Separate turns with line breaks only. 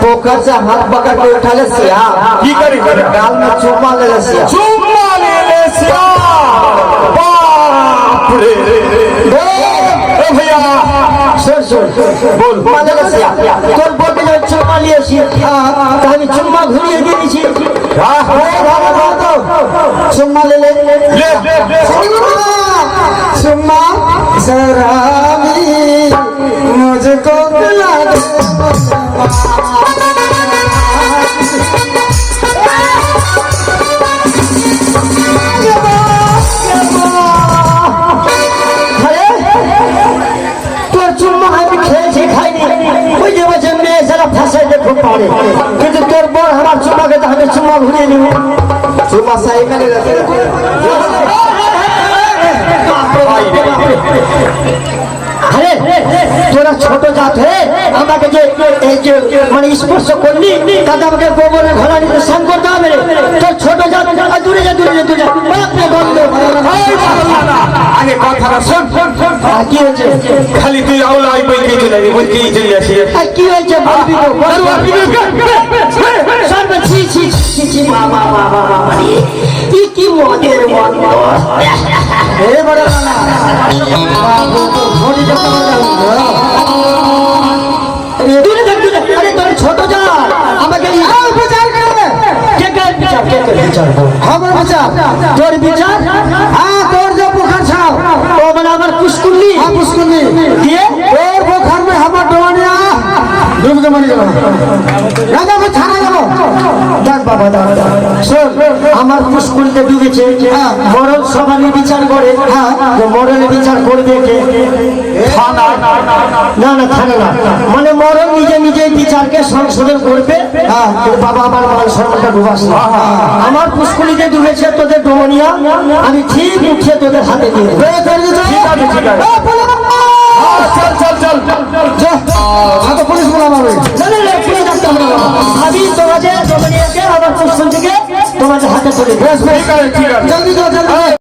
पोखरचा हात पकड़ के उठा ले सिया
की करी
गाल में चुम्मा ले ले सिया
बाप रे ए भैया
सुन बोल माले ले सिया तोर बोटे जो चुम्मा लिए सिया कहीं चुम्मा घुरिए दी छी हां हां तो चुम्मा ले चुम्मा सरामी मुझको बुला दे কিন্তু তোর বড় আমার চুমাকে তো আমি চুমা ঘুরিয়ে নিব চুমা সাই মেরে আরে তোরা ছোট জাত হয়ে আমাকে যে মানে স্পর্শ করলি তাতে আমাকে গোবরের ঘোড়া নিতে স্নান করতে হবে তোর ছোট জাত দূরে যা
আগে কথাটা শোন
কি হয়েছে
খালি তুই আউলাই বইকে চলে যাবি বইকেই চলে আসি
কি হয়েছে বলবি ছি বাবা কি মদের মন্দ হে বড় ছোট যা আমাকে তোর বিচার হ্যাঁ তোর যে পোখর ছাও ও মানে আমার পুষ্কুল্লি দিয়ে তোর পোখর में हमर डोनिया डूब के मर गयो राजा को छाना जाबो দেখ বাবা শোন আমার পুষ্কুলতে ডুবেছে মরণ সভানি বিচার করে যে মরণে বিচার করবে কে থানা না থানা না মানে মরণ নিজেই বিচারকে সংশোধন করবে বাবা আমার মান সম্মানটা ডুবাস আমার পুষ্কুলিতে ডুবেছে তোদের ডোমনিয়া আমি ঠিক উঠিয়ে তোদের হাতে দিয়ে দেবো পুলিশ বলাবে আমি তোমাদের ডোমনিয়াকে আমার পুষ্কুল থেকে তোমাদের হাতে তুলে জলদি